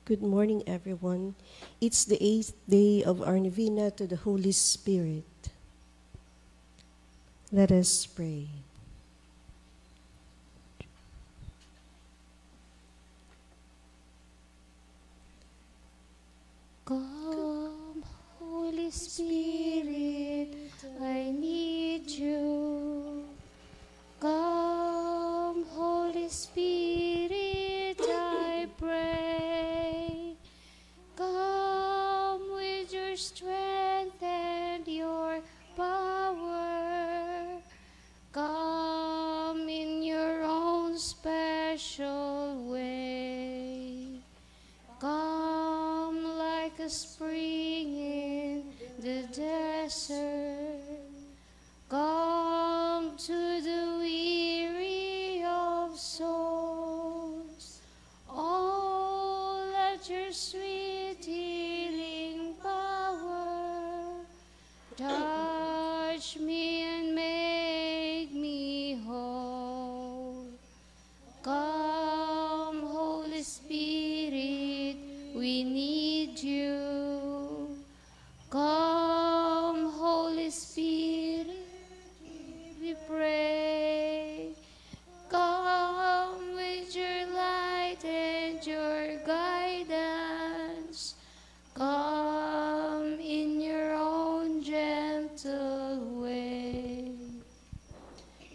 Good morning, everyone. It's the 8th day of our novena to the Holy Spirit. Let us pray. Come, Holy Spirit, I need you. Come, Holy Spirit, I pray. Come with your strength and your power. Come in your own special way. Come like a spring in the desert. Come to the weary of souls. Oh, let your sweet healing power touch me and make me whole. Come, Holy Spirit, we need you. Come, Holy Spirit, we pray. Come with your light and your guidance. Come in your own gentle way.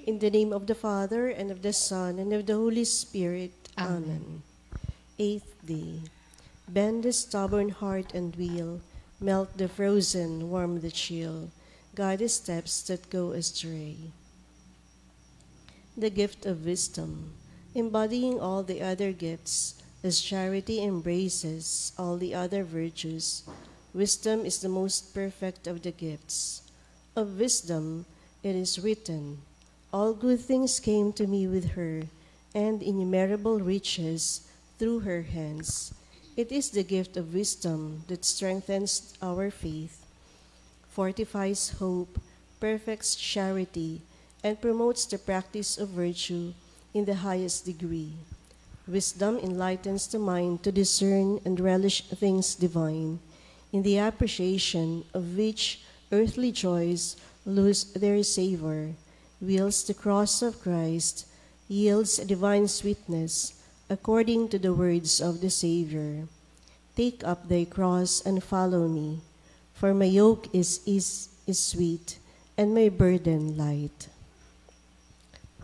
In the name of the Father, and of the Son, and of the Holy Spirit. Amen. 8th day. Bend the stubborn heart and wheel, melt the frozen, warm the chill, guide the steps that go astray. The gift of wisdom, embodying all the other gifts, as charity embraces all the other virtues, wisdom is the most perfect of the gifts. Of wisdom it is written, all good things came to me with her, and innumerable riches through her hands. It is the gift of wisdom that strengthens our faith, fortifies hope, perfects charity, and promotes the practice of virtue in the highest degree. Wisdom enlightens the mind to discern and relish things divine, in the appreciation of which earthly joys lose their savor, whilst the cross of Christ yields a divine sweetness, according to the words of the Savior. Take up thy cross and follow me, for my yoke is sweet, and my burden light.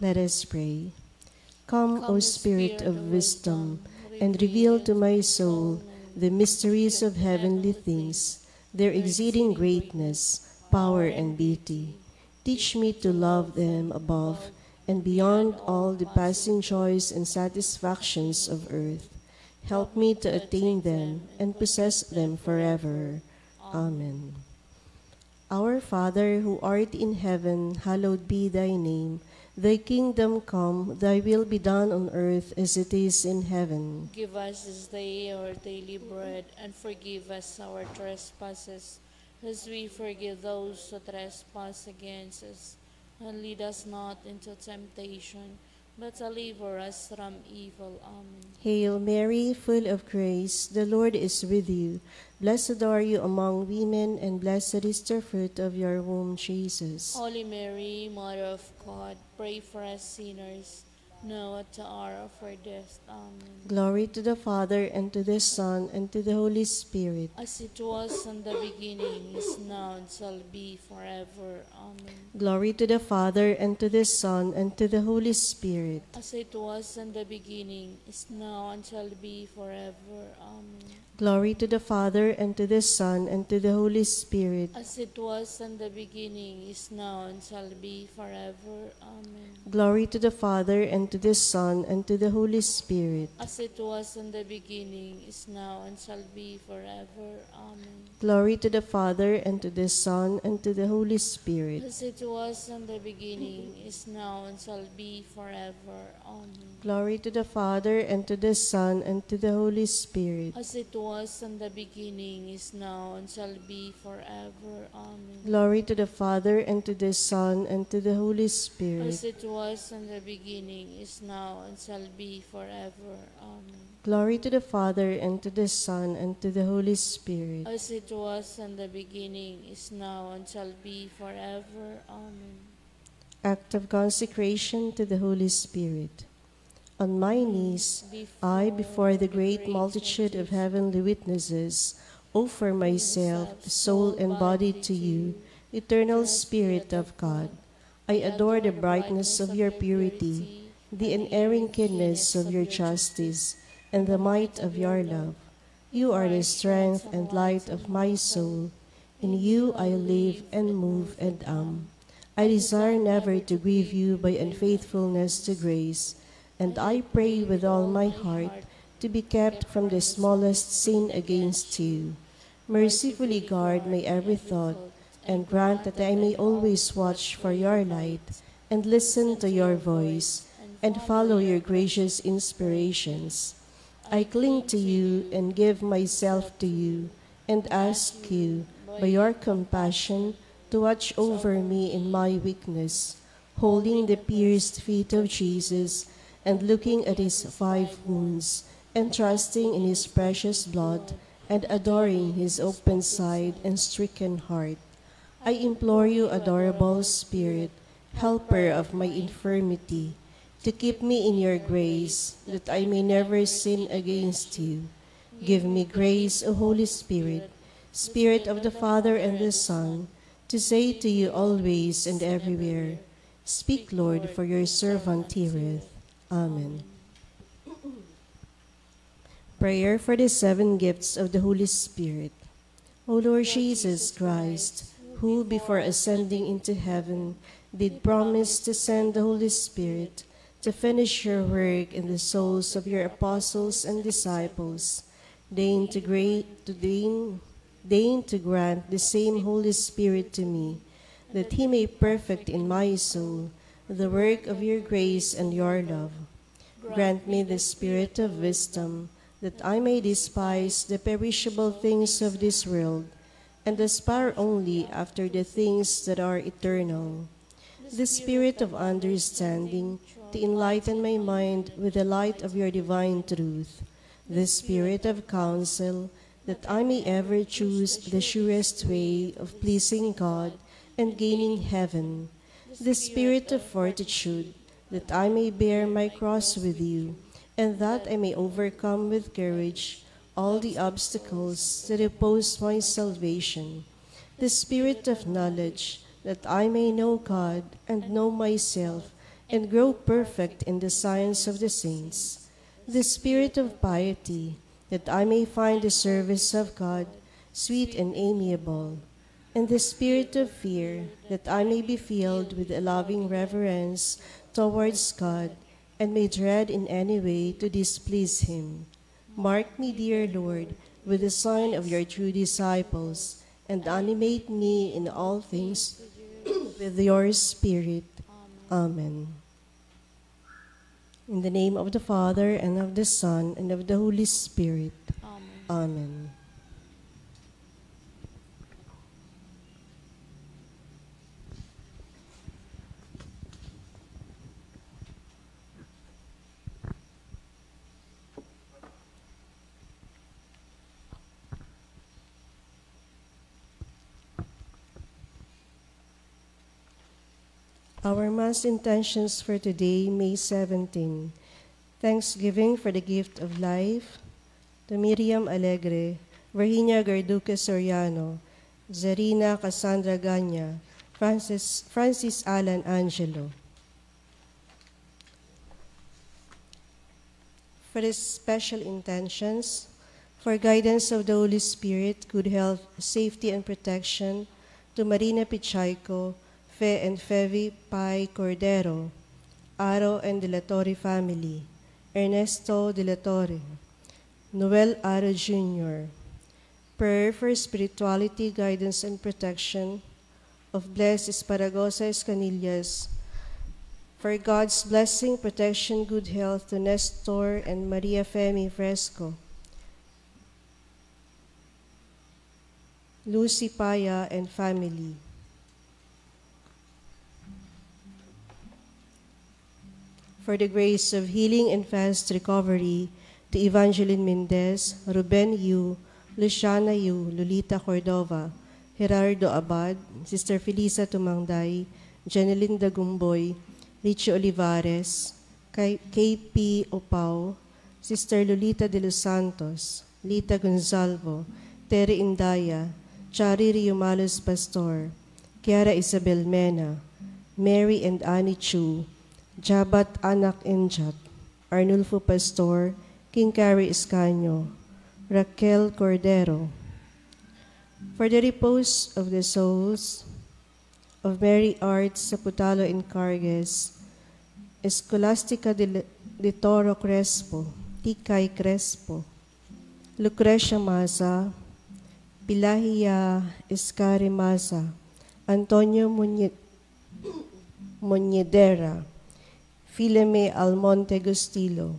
Let us pray. Come, O Spirit of wisdom, and reveal to my soul the mysteries of heavenly things, their exceeding greatness, power, and beauty. Teach me to love them above and beyond all the passing joys and satisfactions of earth. Help me to attain them and possess them forever. Amen. Our Father, who art in heaven, hallowed be thy name. Thy kingdom come, thy will be done on earth as it is in heaven. Give us this day our daily bread, and forgive us our trespasses, as we forgive those who trespass against us. And lead us not into temptation, but deliver us from evil. Amen. Hail Mary, full of grace, the Lord is with you. Blessed are you among women, and blessed is the fruit of your womb, Jesus. Holy Mary, Mother of God, pray for us sinners, now at the hour of our death. Amen. Glory to the Father, and to the Son, and to the Holy Spirit. As it was in the beginning, is now, and shall be forever. Amen. Glory to the Father, and to the Son, and to the Holy Spirit. As it was in the beginning, is now, and shall be forever. Amen. Glory to the Father, and to the Son, and to the Holy Spirit. As it was in the beginning, is now, and shall be forever. Amen. Glory to the Father, and to the Son, and to the Holy Spirit. As it was in the beginning, is now, and shall be forever. Amen. Glory to the Father, and to the Son, and to the Holy Spirit. As it was in the beginning, is now, and shall be forever. Amen. Glory to the Father, and to the Son, and to the Holy Spirit. As it was in the beginning, is now, and shall be forever. Amen. Glory to the Father, and to the Son, and to the Holy Spirit. As it was in the beginning, is now, and shall be forever. Amen. Glory to the Father, and to the Son, and to the Holy Spirit. As it was in the beginning, is now, and shall be forever. Amen. Act of consecration to the Holy Spirit. On my knees, I, before the great multitude of heavenly witnesses, offer myself, soul and body to you, eternal Spirit of God. I adore the brightness of your purity, the unerring keenness of your justice, and the might of your love. You are the strength and light of my soul. In you I live and move and am. I desire never to grieve you by unfaithfulness to grace, and I pray with all my heart to be kept from the smallest sin against you. Mercifully guard my every thought, and grant that I may always watch for your light, and listen to your voice, and follow your gracious inspirations. I cling to you and give myself to you, and ask you, by your compassion, to watch over me in my weakness, holding the pierced feet of Jesus, and looking at his 5 wounds, and trusting in his precious blood, and adoring his open side and stricken heart. I implore you, adorable Spirit, helper of my infirmity, to keep me in your grace, that I may never sin against you. Give me grace, O Holy Spirit, Spirit of the Father and the Son, to say to you always and everywhere, Speak, Lord, for your servant heareth. Amen. Prayer for the 7 gifts of the Holy Spirit. O Lord Jesus Christ, who before ascending into heaven did promise to send the Holy Spirit to finish your work in the souls of your apostles and disciples, deign to grant the same Holy Spirit to me, that he may perfect in my soul the work of your grace and your love. Grant me the spirit of wisdom, that I may despise the perishable things of this world, and aspire only after the things that are eternal. The spirit of understanding, to enlighten my mind with the light of your divine truth. The spirit of counsel, that I may ever choose the surest way of pleasing God and gaining heaven. The spirit of fortitude, that I may bear my cross with you, and that I may overcome with courage all the obstacles that oppose my salvation. The spirit of knowledge, that I may know God and know myself, and grow perfect in the science of the saints. The spirit of piety, that I may find the service of God sweet and amiable. And the spirit of fear, that I may be filled with a loving reverence towards God, and may dread in any way to displease him. Mark me, dear Lord, with the sign of your true disciples, and animate me in all things with your Spirit. Amen. In the name of the Father, and of the Son, and of the Holy Spirit. Amen. Amen. Our Mass intentions for today, May 17. Thanksgiving for the gift of life to Miriam Alegre, Virginia Garduque Soriano, Zarina Cassandra Ganya, Francis Alan Angelo. For the special intentions, for guidance of the Holy Spirit, good health, safety, and protection to Marina Pichayco, Fe and Fevi Pai Cordero, Aro and De La Torre family, Ernesto De La Torre, Noel Aro Jr. Prayer for spirituality, guidance, and protection of Blessed Esparagosa Escanillas, for God's blessing, protection, good health to Nestor and Maria Femi Fresco, Lucy Paya and family. For the grace of healing and fast recovery to Evangeline Mendez, Ruben Yu, Luciana Yu, Lolita Cordova, Gerardo Abad, Sister Felisa Tumangday, Janeline Dagumboy, Richie Olivares, KP Opao, Sister Lolita de los Santos, Lita Gonzalvo, Terry Indaya, Chari Riumalos Pastor, Kiara Isabel Mena, Mary and Annie Chu, Jabat Anak Enjat, Arnulfo Pastor, King Carrie Escaño, Raquel Cordero. For the repose of the souls of Mary Art Saputalo in Carges, Escolastica de Toro Crespo, Tikay Crespo, Lucrecia Maza, Pilahia Escari Maza, Antonio Monedera, Fileme Almonte Gustilo,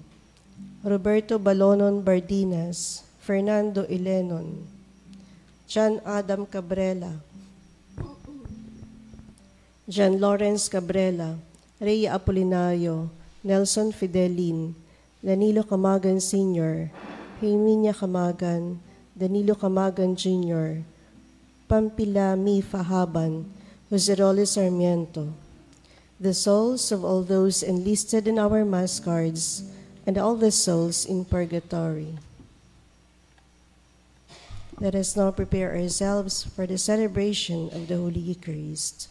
Roberto Balonon Bardinas, Fernando Ilenon, John Adam Cabrera, John Lawrence Cabrera, Rhea Apolinario, Nelson Fidelin, Danilo Camagan Sr., Herminia Camagan, Danilo Camagan Jr., Pampila Mi Fahaban, Jose Roles Sarmiento, the souls of all those enlisted in our mass cards, and all the souls in purgatory. Let us now prepare ourselves for the celebration of the Holy Eucharist.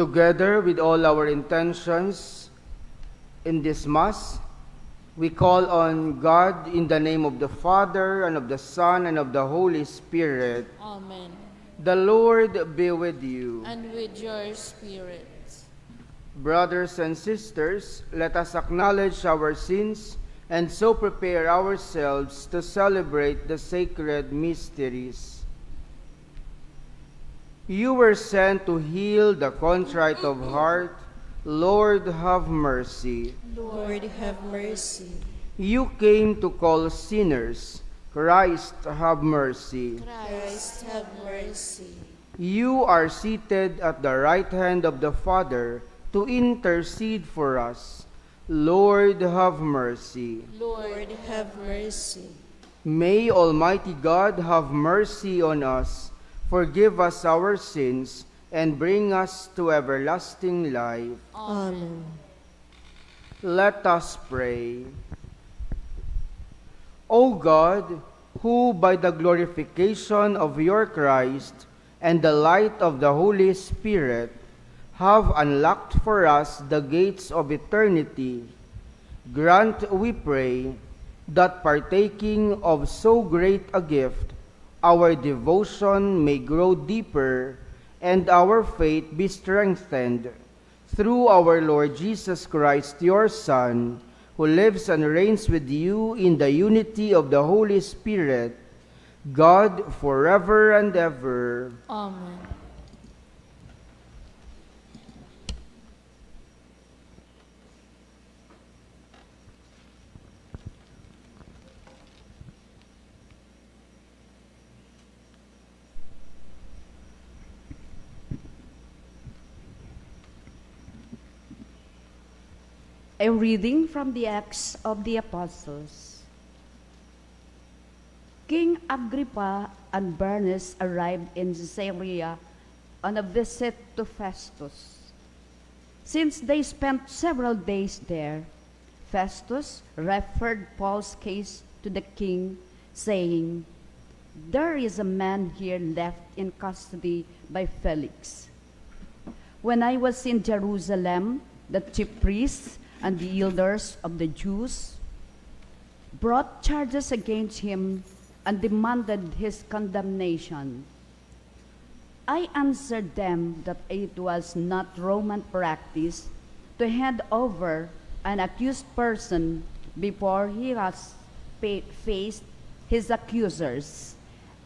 Together with all our intentions in this Mass, we call on God in the name of the Father, and of the Son, and of the Holy Spirit. Amen. The Lord be with you. And with your spirit. Brothers and sisters, let us acknowledge our sins and so prepare ourselves to celebrate the sacred mysteries. You were sent to heal the contrite of heart. Lord, have mercy. Lord, have mercy. You came to call sinners. Christ, have mercy. Christ, have mercy. You are seated at the right hand of the Father. to intercede for us. Lord, have mercy. Lord, have mercy. May Almighty God have mercy on us, forgive us our sins, and bring us to everlasting life. Amen. Let us pray. O God, who by the glorification of your Christ and the light of the Holy Spirit have unlocked for us the gates of eternity, grant, we pray, that partaking of so great a gift, our devotion may grow deeper and our faith be strengthened. Through our Lord Jesus Christ, your Son, who lives and reigns with you in the unity of the Holy Spirit, God, forever and ever. Amen. A reading from the Acts of the Apostles. King Agrippa and Bernice arrived in Caesarea on a visit to Festus. Since they spent several days there, Festus referred Paul's case to the king, saying, "There is a man here left in custody by Felix. When I was in Jerusalem, the chief priests and the elders of the Jews brought charges against him and demanded his condemnation. I answered them that it was not Roman practice to hand over an accused person before he has faced his accusers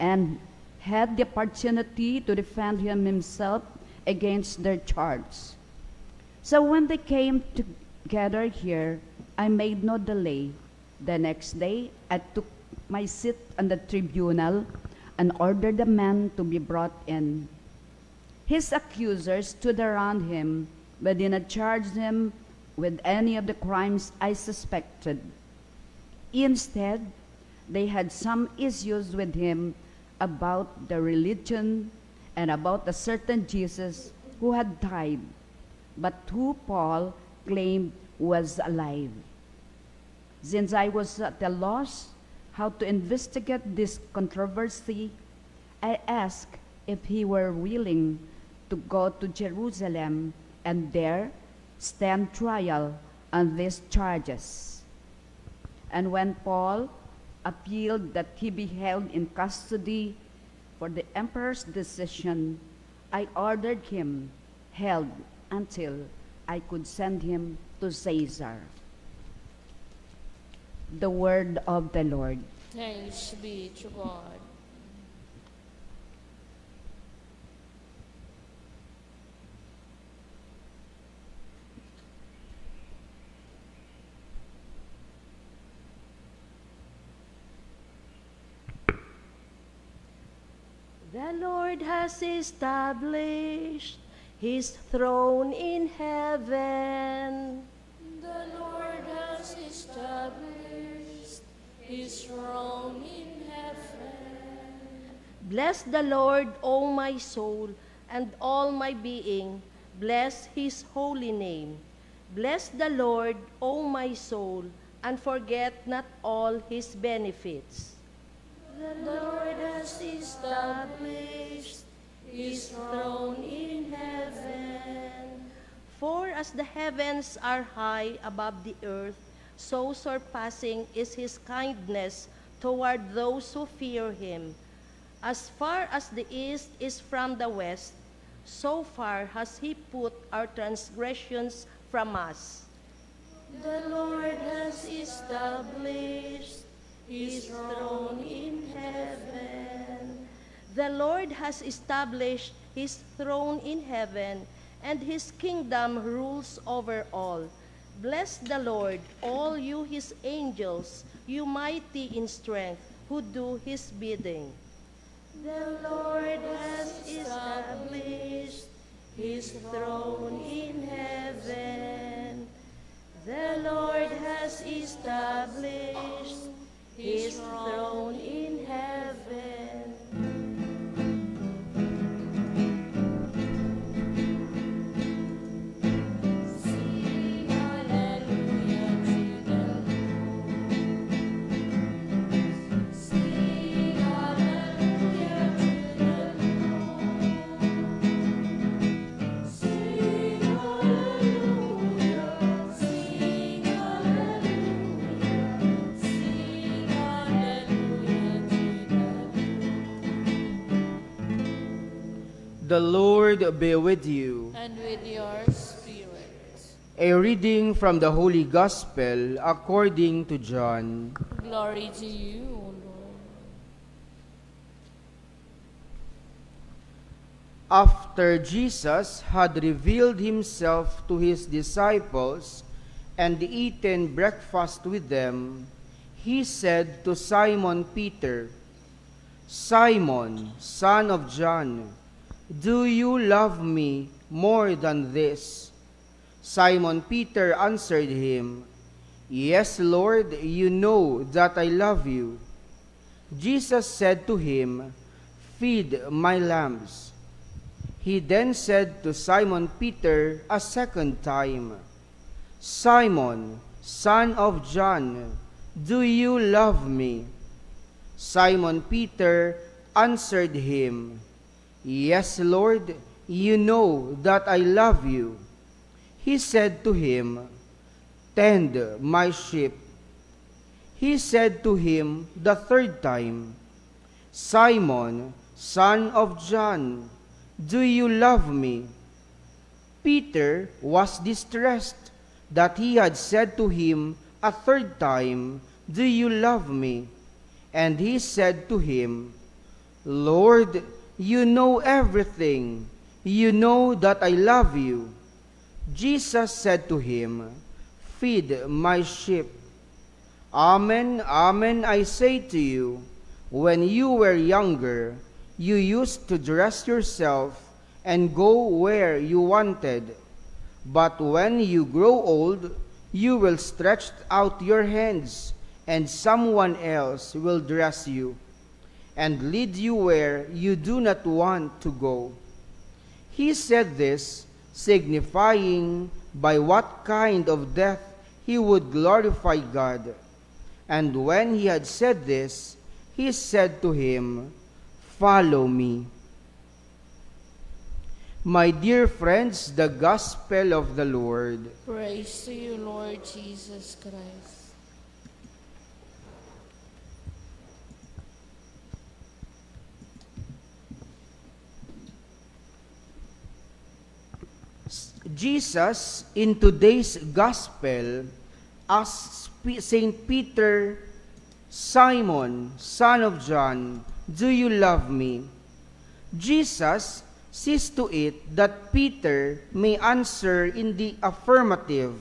and had the opportunity to defend himself against their charge. So when they came together here, I made no delay. The next day, I took my seat on the tribunal and ordered the man to be brought in. His accusers stood around him, but did not charge him with any of the crimes I suspected. Instead, they had some issues with him about the religion and about a certain Jesus who had died, but who Paul claimed was alive. Since I was at a loss how to investigate this controversy, I asked if he were willing to go to Jerusalem and there stand trial on these charges. And when Paul appealed that he be held in custody for the emperor's decision, I ordered him held until I could send him to Caesar." The word of the Lord. Thanks be to God. The Lord has established His throne in heaven. The Lord has established His throne in heaven. Bless the Lord, O my soul, and all my being. Bless His holy name. Bless the Lord, O my soul, and forget not all His benefits. The Lord has established His throne in heaven. For as the heavens are high above the earth, so surpassing is His kindness toward those who fear Him. As far as the east is from the west, so far has He put our transgressions from us. The Lord has established His throne in heaven. The Lord has established His throne in heaven, and His kingdom rules over all. Bless the Lord, all you His angels, you mighty in strength, who do His bidding. The Lord has established his throne in heaven. The Lord has established his throne in heaven. Sing hallelujah to the Lord. Sing hallelujah to the Lord. Sing hallelujah. Sing hallelujah. Sing hallelujah to The Lord be with you. and with your spirit. A reading from the Holy Gospel according to John. Glory to you, O Lord. After Jesus had revealed himself to his disciples and eaten breakfast with them, he said to Simon Peter, "Simon, son of John, do you love me more than this?" Simon Peter answered him, "Yes, Lord, you know that I love you." Jesus said to him, "Feed my lambs." He then said to Simon Peter a second time, "Simon, son of John, do you love me?" Simon Peter answered him, "Yes, Lord, you know that I love you." He said to him, "Tend my sheep." He said to him the third time, "Simon, son of John, do you love me?" Peter was distressed that he had said to him a third time, "Do you love me?" And he said to him, "Lord, you know everything. You know that I love you." Jesus said to him, "Feed my sheep. Amen, amen, I say to you, when you were younger, you used to dress yourself and go where you wanted. But when you grow old, you will stretch out your hands, and someone else will dress you and lead you where you do not want to go." He said this, signifying by what kind of death he would glorify God. And when he had said this, he said to him, "Follow me." My dear friends, the Gospel of the Lord. Praise to you, Lord Jesus Christ. Jesus, in today's Gospel, asks St. Peter, "Simon, son of John, do you love me?" Jesus sees to it that Peter may answer in the affirmative.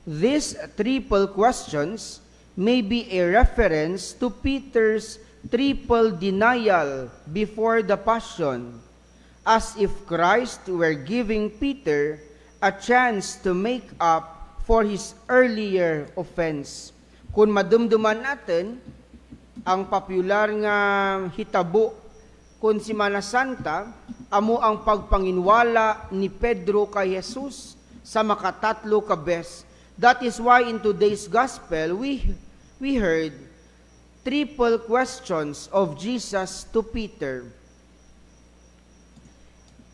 These triple questions may be a reference to Peter's triple denial before the Passion, as if Christ were giving Peter a chance to make up for his earlier offense. Kung madumduman natin, ang popular nga hitabo kung si Semana Santa, amo ang pagpanginwala ni Pedro kay Jesus sa makatatlo ka bes. That is why in today's Gospel, we heard triple questions of Jesus to Peter.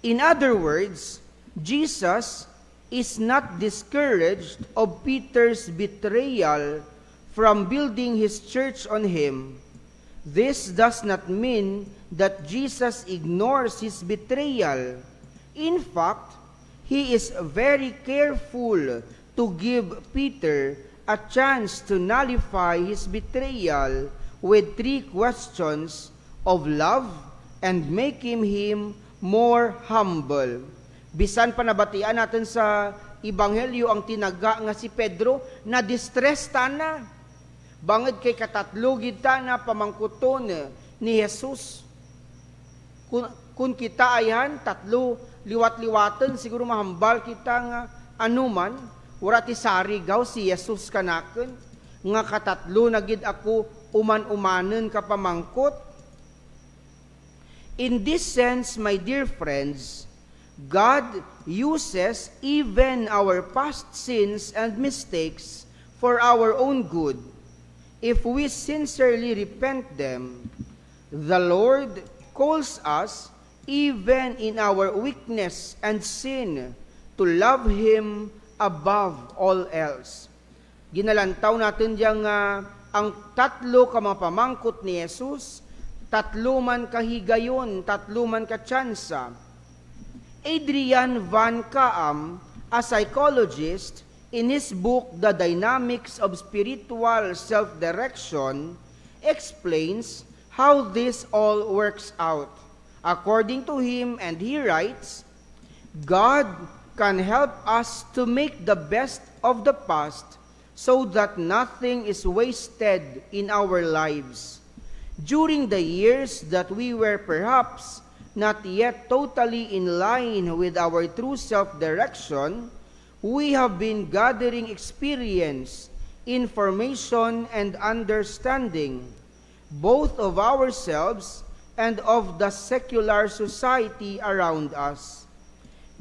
In other words, Jesus is not discouraged of Peter's betrayal from building his church on him. This does not mean that Jesus ignores his betrayal. In fact, he is very careful to give Peter a chance to nullify his betrayal with three questions of love and making him more humble. Bisan pa nabatian natin sa Ebanghelyo ang tinaga nga si Pedro, na distress ta na. Bangod kay katatlo gid ta na pamangkuton ni Jesus. Kung kita ayan, tatlo liwat-liwatan, siguro mahambal kita nga anuman, wala ti sarigaw si Jesus kanaken, nga katatlo na gid ako uman-umanen kapamangkot. In this sense, my dear friends, God uses even our past sins and mistakes for our own good. If we sincerely repent them, the Lord calls us, even in our weakness and sin, to love Him above all else. Ginalantaw natin diyang ang tatlo ka mga pamangkot ni Jesus, tatlo man kahigayon, tatlo man katsansa. Adrian Van Kaam, a psychologist, in his book The Dynamics of Spiritual Self-Direction, explains how this all works out. According to him, and he writes, God can help us to make the best of the past so that nothing is wasted in our lives. During the years that we were perhaps not yet totally in line with our true self-direction, we have been gathering experience, information, and understanding, both of ourselves and of the secular society around us.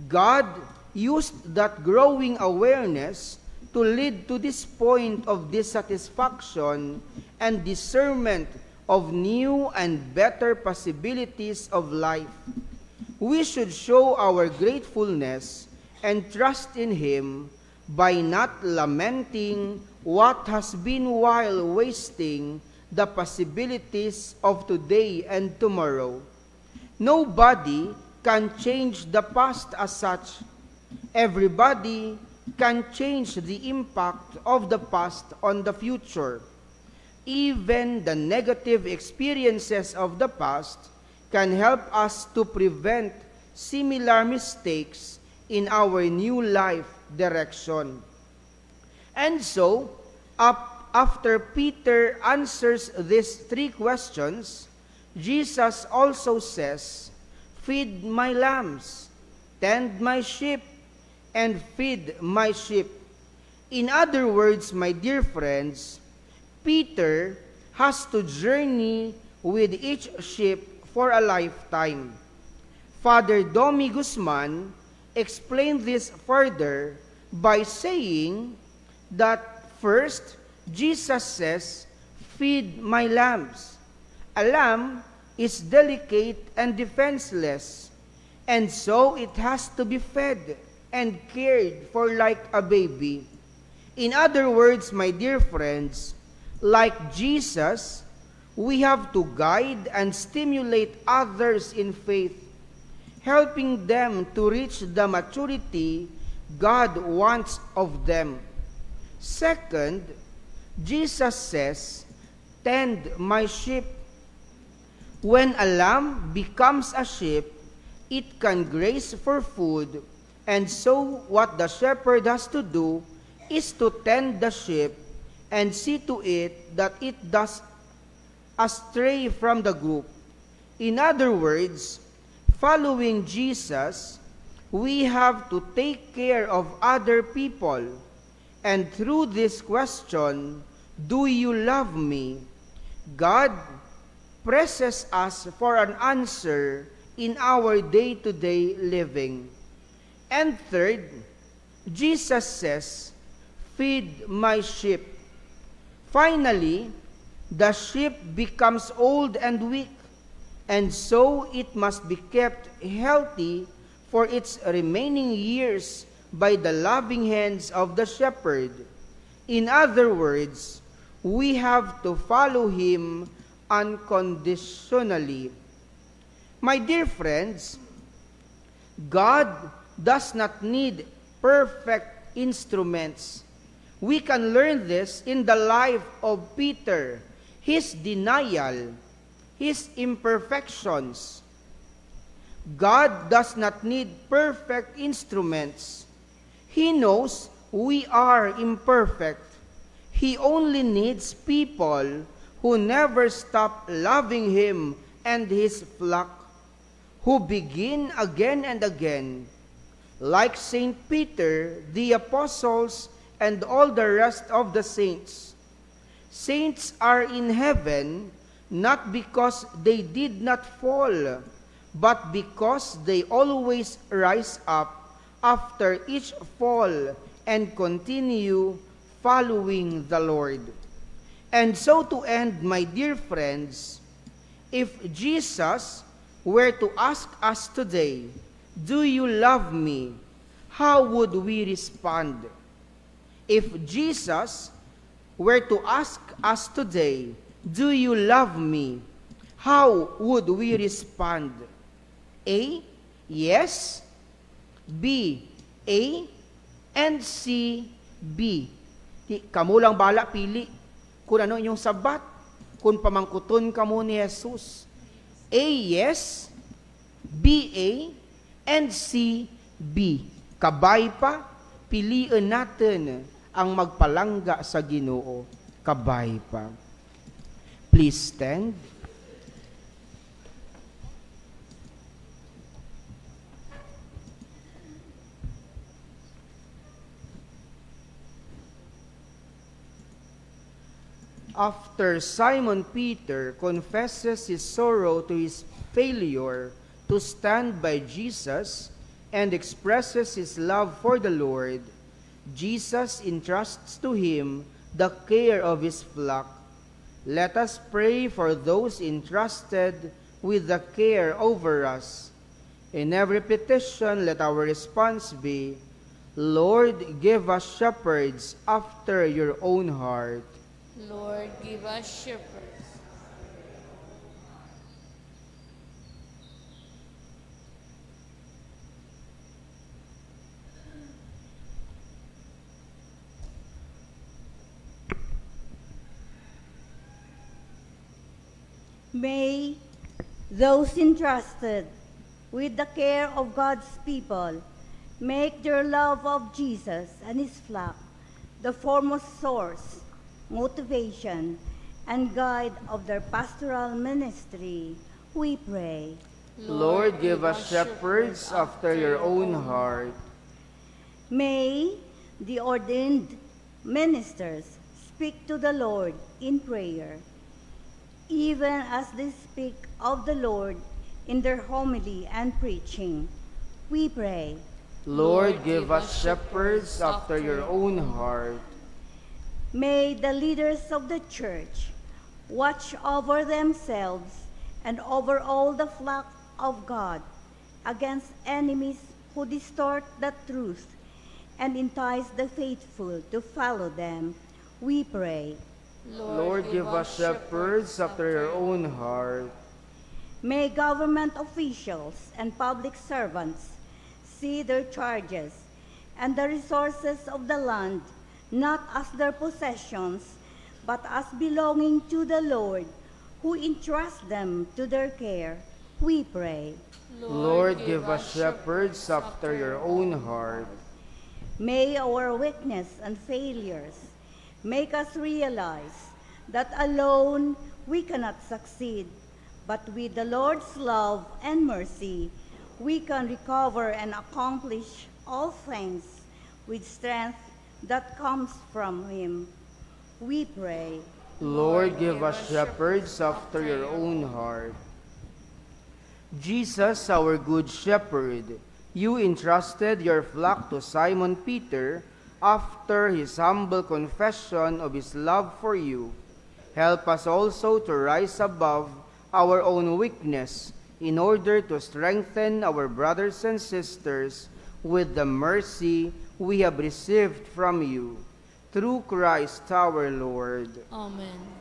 God used that growing awareness to lead to this point of dissatisfaction and discernment of new and better possibilities of life. We should show our gratefulness and trust in Him by not lamenting what has been while wasting the possibilities of today and tomorrow. Nobody can change the past as such. Everybody can change the impact of the past on the future. Even the negative experiences of the past can help us to prevent similar mistakes in our new life direction. And so, after Peter answers these three questions, Jesus also says, "Feed my lambs, tend my sheep, and feed my sheep." In other words, my dear friends, Peter has to journey with each sheep for a lifetime. Father Domi Guzman explained this further by saying that first, Jesus says, "Feed my lambs." A lamb is delicate and defenseless, and so it has to be fed and cared for like a baby. In other words, my dear friends, like Jesus, we have to guide and stimulate others in faith, helping them to reach the maturity God wants of them. Second, Jesus says, "Tend my sheep." When a lamb becomes a sheep, it can graze for food, and so what the shepherd has to do is to tend the sheep and see to it that it does astray from the group. In other words, following Jesus, we have to take care of other people. And through this question, "Do you love me?" God presses us for an answer in our day-to-day living. And third, Jesus says, "Feed my sheep." Finally, the sheep becomes old and weak, and so it must be kept healthy for its remaining years by the loving hands of the shepherd. In other words, we have to follow him unconditionally. My dear friends, God does not need perfect instruments. We can learn this in the life of Peter, his denial, his imperfections. God does not need perfect instruments. He knows we are imperfect. He only needs people who never stop loving Him and His flock, who begin again and again, like Saint Peter, the apostles, and all the rest of the saints. Saints are in heaven not because they did not fall, but because they always rise up after each fall and continue following the Lord. And so to end, my dear friends, if Jesus were to ask us today, "Do you love me?" how would we respond? If Jesus were to ask us today, "Do you love me?" how would we respond? A, yes. B, A. And C, B. Kamu lang bala pili. Kung ano inyong sabat, kung pamangkuton kamo ni Jesus. A, yes. B, A. And C, B. Kabay pa, piliin natin ang magpalangga sa Ginoo. Kabay pa. Please stand. After Simon Peter confesses his sorrow to his failure to stand by Jesus and expresses his love for the Lord, Jesus entrusts to him the care of his flock. Let us pray for those entrusted with the care over us. In every petition, let our response be, "Lord, give us shepherds after your own heart." Lord, give us shepherds. May those entrusted with the care of God's people make their love of Jesus and his flock the foremost source, motivation, and guide of their pastoral ministry, we pray. Lord, give us shepherds after your own heart. May the ordained ministers speak to the Lord in prayer, even as they speak of the Lord in their homily and preaching. We pray. Lord, give us shepherds after your own heart. May the leaders of the church watch over themselves and over all the flock of God against enemies who distort the truth and entice the faithful to follow them. We pray. Lord, give us shepherds after your own heart. May government officials and public servants see their charges and the resources of the land not as their possessions, but as belonging to the Lord, who entrusts them to their care. We pray. Lord, give us shepherds after your own heart. May our weakness and failures make us realize that alone we cannot succeed, but with the Lord's love and mercy, we can recover and accomplish all things with strength that comes from him. We pray. Lord, give us shepherds after your own heart. Jesus, our good shepherd, you entrusted your flock to Simon Peter after his humble confession of his love for you. Help us also to rise above our own weakness in order to strengthen our brothers and sisters with the mercy we have received from you. Through Christ our Lord. Amen.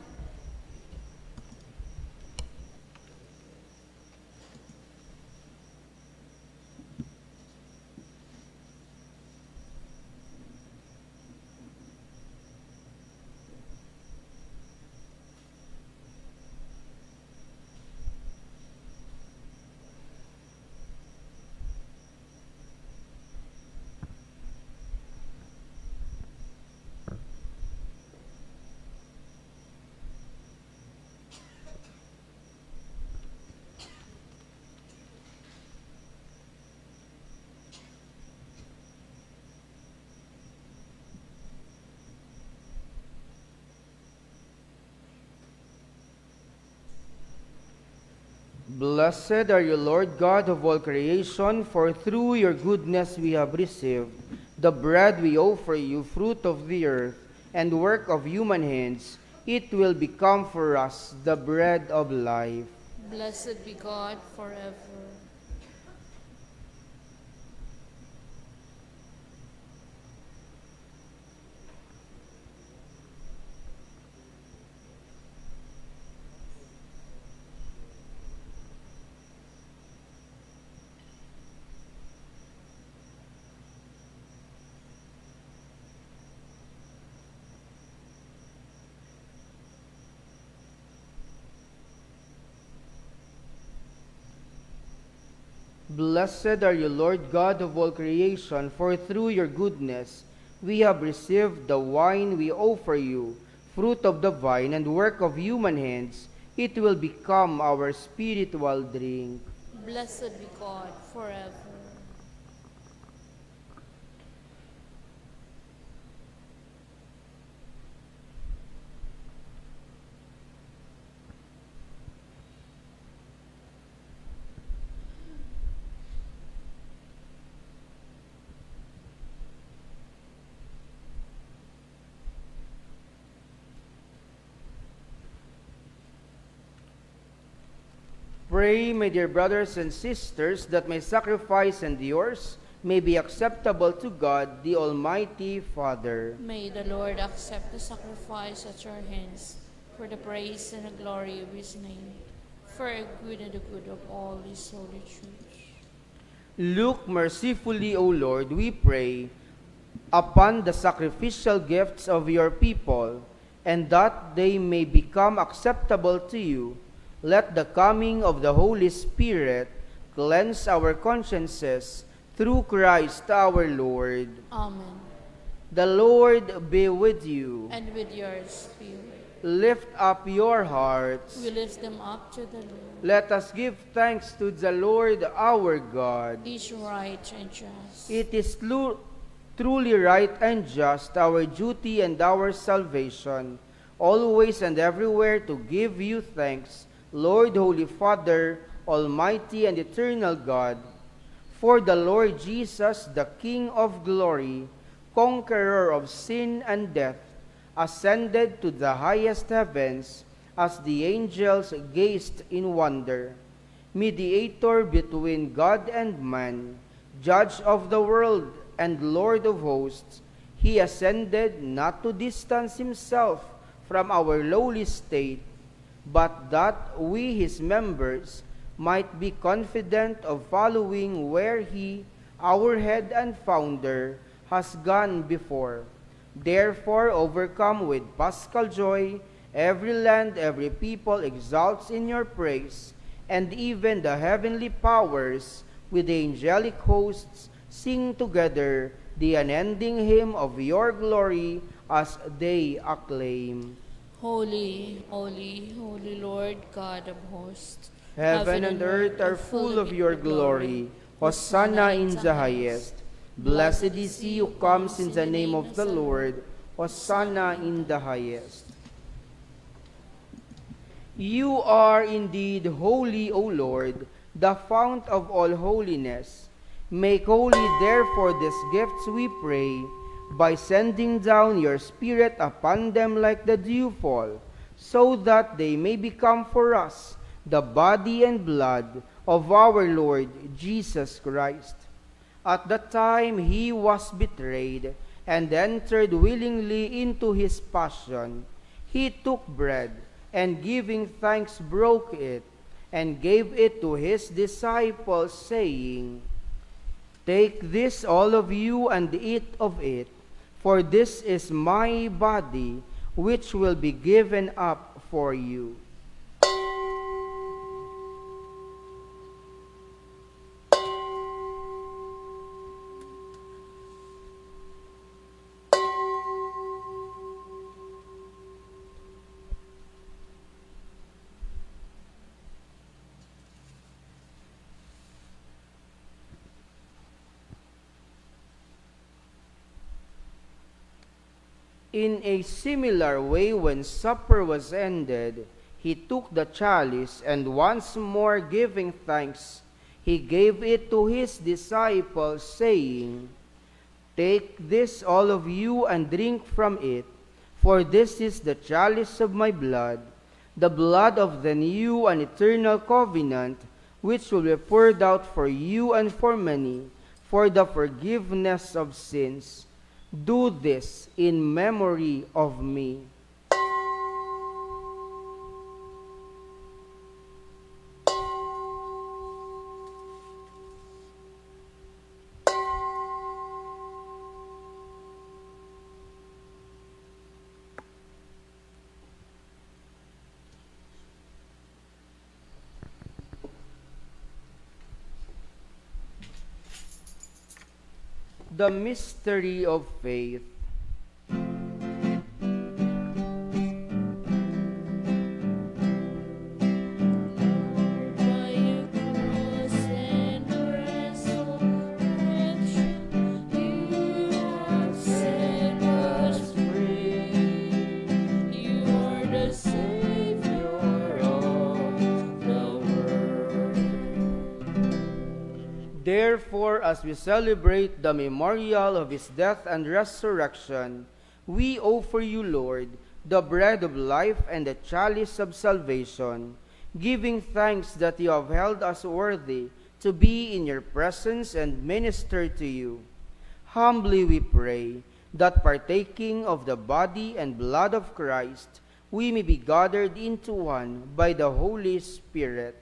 Blessed are you, Lord God of all creation, for through your goodness we have received the bread we offer you, fruit of the earth and work of human hands. It will become for us the bread of life. Blessed be God forever. Blessed are you, Lord God of all creation, for through your goodness we have received the wine we offer you, fruit of the vine and work of human hands. It will become our spiritual drink. Blessed be God forever. Pray, my dear brothers and sisters, that my sacrifice and yours may be acceptable to God, the Almighty Father. May the Lord accept the sacrifice at your hands for the praise and the glory of his name, for a good and the good of all his holy church. Look mercifully, O Lord, we pray, upon the sacrificial gifts of your people, and that they may become acceptable to you. Let the coming of the Holy Spirit cleanse our consciences through Christ our Lord. Amen. The Lord be with you. And with your spirit. Lift up your hearts. We lift them up to the Lord. Let us give thanks to the Lord our God. It is right and just. It is truly right and just, our duty and our salvation, always and everywhere to give you thanks, Lord, Holy Father, Almighty and eternal God, for the Lord Jesus, the King of glory, conqueror of sin and death, ascended to the highest heavens as the angels gazed in wonder, mediator between God and man, judge of the world and Lord of hosts. He ascended not to distance himself from our lowly state, but that we, his members, might be confident of following where he, our head and founder, has gone before. Therefore, overcome with paschal joy, every land, every people exalts in your praise, and even the heavenly powers with the angelic hosts sing together the unending hymn of your glory as they acclaim. Holy, holy, holy Lord God of hosts. Heaven and earth are full of your glory. Hosanna in the highest. Blessed is he who comes in the name of the Lord. Hosanna in the highest. You are indeed holy, O Lord, the fount of all holiness. Make holy therefore these gifts, we pray, by sending down your Spirit upon them like the dewfall, so that they may become for us the body and blood of our Lord Jesus Christ. At the time he was betrayed and entered willingly into his passion, he took bread, and giving thanks broke it, and gave it to his disciples, saying, Take this, all of you, and eat of it, for this is my body, which will be given up for you. In a similar way, when supper was ended, he took the chalice, and once more giving thanks, he gave it to his disciples, saying, "Take this, all of you, and drink from it, for this is the chalice of my blood, the blood of the new and eternal covenant, which will be poured out for you and for many, for the forgiveness of sins. Do this in memory of me." The mystery of faith. By your cross and resurrection, you have set us free. You are the Savior of the world. Therefore, as we celebrate the memorial of his death and resurrection, we offer you, Lord, the bread of life and the chalice of salvation, giving thanks that you have held us worthy to be in your presence and minister to you. Humbly we pray that partaking of the body and blood of Christ, we may be gathered into one by the Holy Spirit.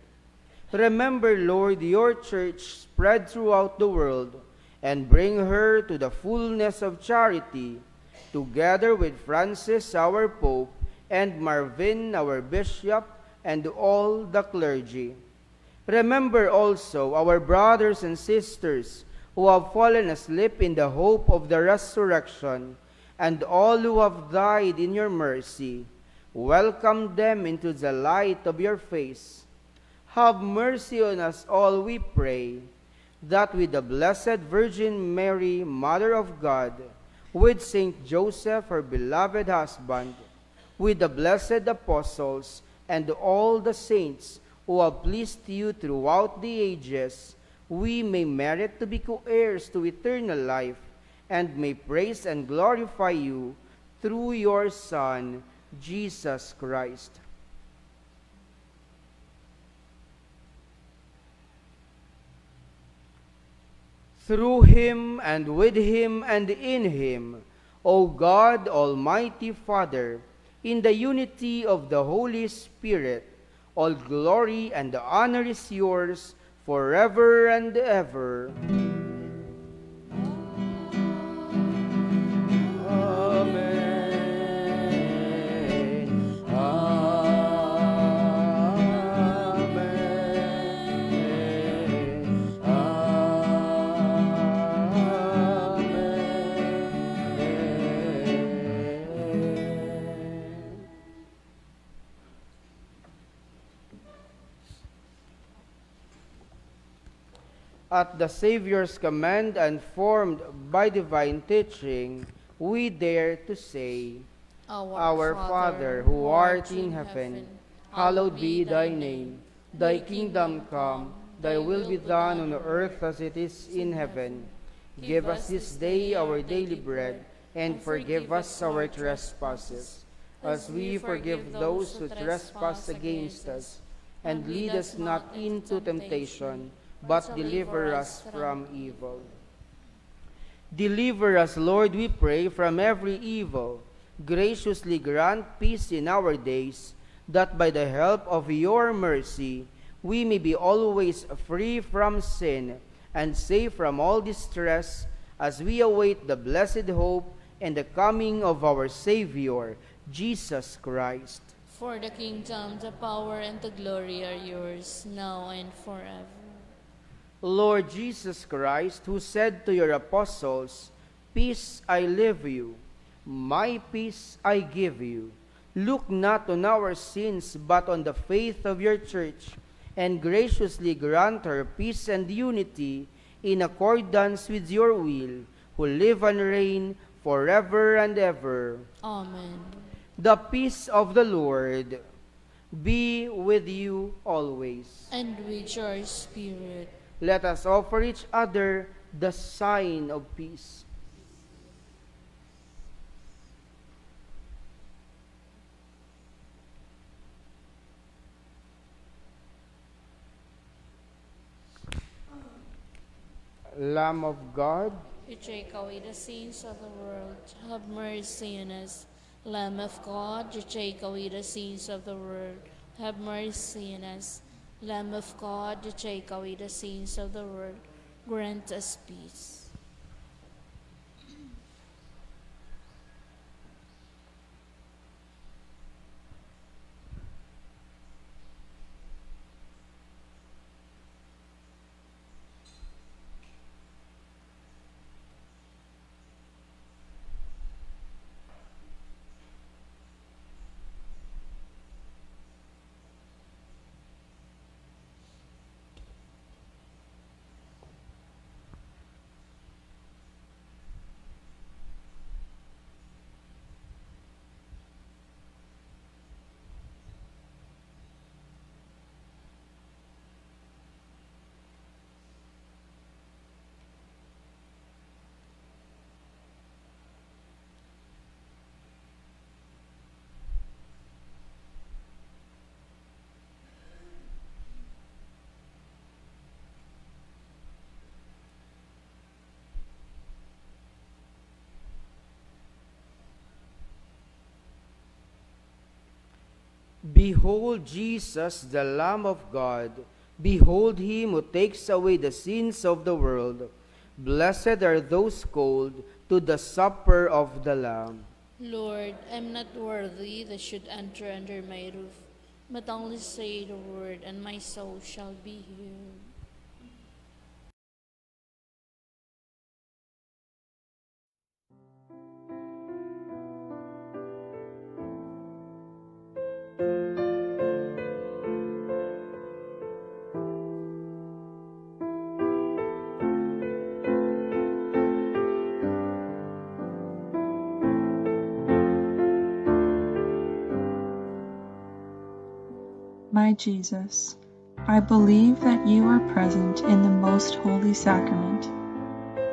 Remember, Lord, your church spread throughout the world, and bring her to the fullness of charity, together with Francis, our Pope, and Marvin, our Bishop, and all the clergy. Remember also our brothers and sisters who have fallen asleep in the hope of the resurrection, and all who have died in your mercy. Welcome them into the light of your face. Have mercy on us all, we pray, that with the Blessed Virgin Mary, Mother of God, with Saint Joseph, her beloved husband, with the blessed apostles, and all the saints who have pleased you throughout the ages, we may merit to be co-heirs to eternal life, and may praise and glorify you through your Son, Jesus Christ. Through him, and with him, and in him, O God, Almighty Father, in the unity of the Holy Spirit, all glory and honor is yours forever and ever. At the Savior's command and formed by divine teaching, we dare to say, Our Father, who art in heaven, hallowed be thy name. Thy kingdom come, thy will be done on earth as it is in heaven. Give us this day our daily bread, and forgive us our trespasses, as we forgive those who trespass against us. And lead us not into temptation, but deliver us from evil. Deliver us, Lord, we pray, from every evil. Graciously grant peace in our days, that by the help of your mercy we may be always free from sin and safe from all distress, as we await the blessed hope and the coming of our Savior, Jesus Christ. For the kingdom, the power, and the glory are yours, now and forever. Lord Jesus Christ, who said to your apostles, Peace I leave you, my peace I give you. Look not on our sins, but on the faith of your church, and graciously grant her peace and unity in accordance with your will, who live and reign forever and ever. Amen. The peace of the Lord be with you always. and with your spirit. Let us offer each other the sign of peace. Lamb of God, You take away the sins of the world, have mercy on us. Lamb of God, you take away the sins of the world, have mercy on us. Lamb of God, you take away the sins of the world, grant us peace. behold Jesus, the Lamb of God. Behold him who takes away the sins of the world. Blessed are those called to the supper of the Lamb. Lord, I'm not worthy that should enter under my roof, but only say the word, and my soul shall be healed. My Jesus, I believe that you are present in the most holy sacrament.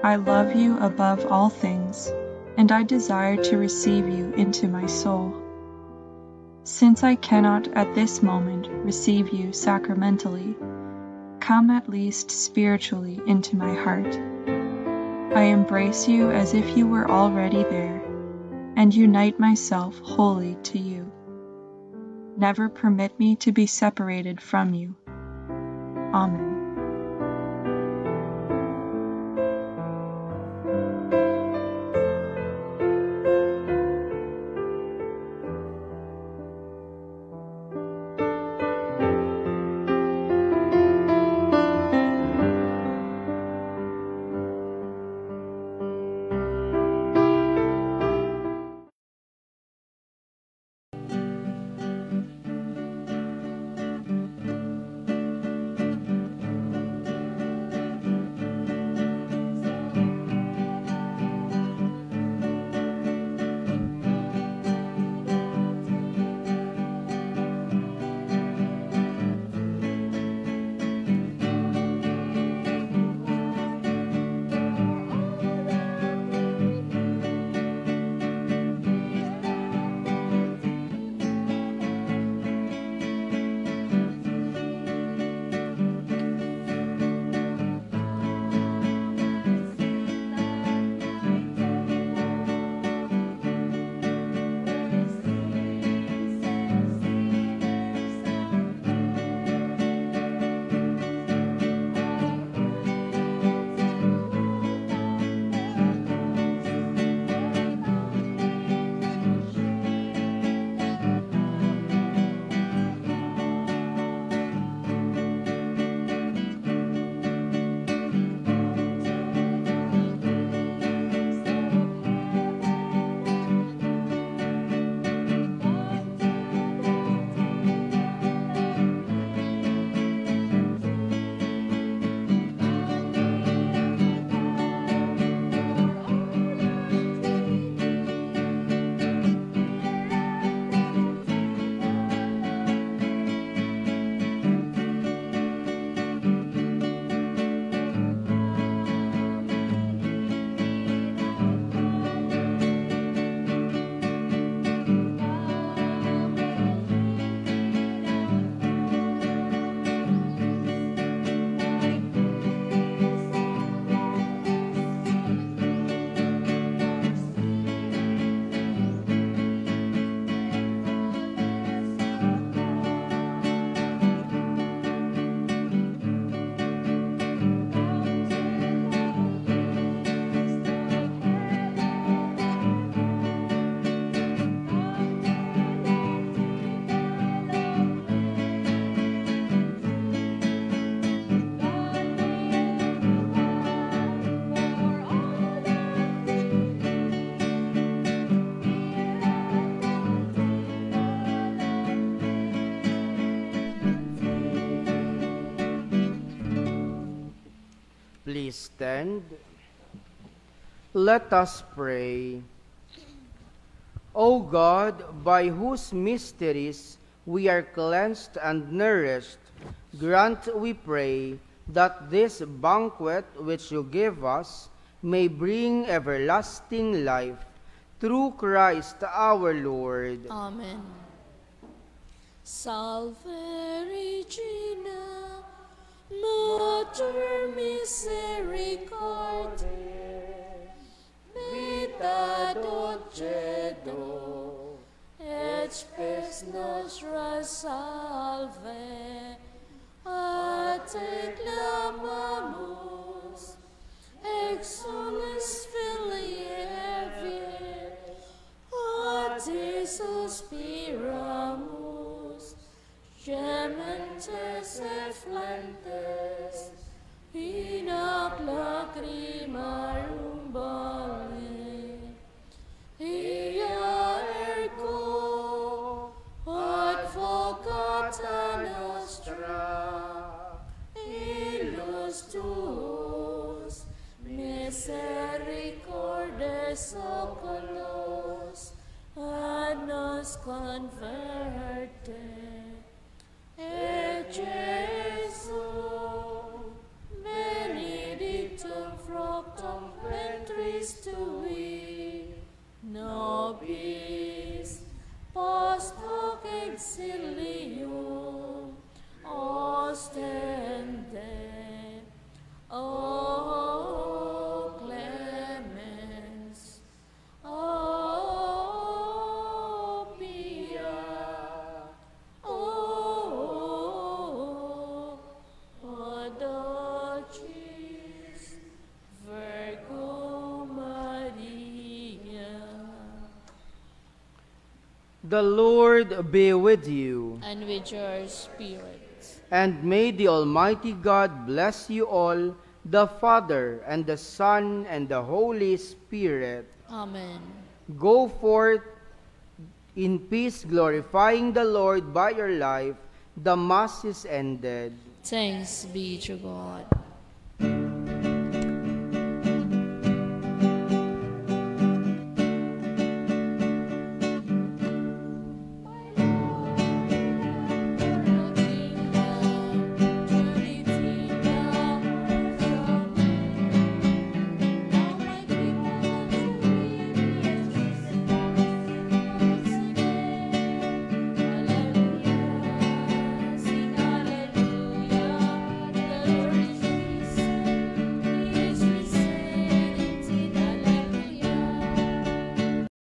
I love you above all things, and I desire to receive you into my soul. Since I cannot at this moment receive you sacramentally, come at least spiritually into my heart. I embrace you as if you were already there, and unite myself wholly to you. Never permit me to be separated from you. Amen. Please stand. Let us pray. O God, by whose mysteries we are cleansed and nourished, grant, we pray, that this banquet which you give us may bring everlasting life, through Christ our Lord. Amen. Salve Regina, Mater Misericordiae, Vita dulcedo, et spes nostra salve, a te clamamus, exsules Filii Evi, a te suspiramus, gementes et flentes, in ac lacrimarum vale. Ia ergo advocata nostra, illus tuus misericordes oculos, ad nos converte. Et Jesum, benedictum fructum ventris tui, nobis post hoc exilium ostende. O clemens, O pia, O dulcis Virgo Maria. The Lord be with you, And with your spirit. and may the Almighty God bless you all, the Father, and the Son, and the Holy Spirit. Amen. Go forth in peace, glorifying the Lord by your life. The Mass is ended. Thanks be to God.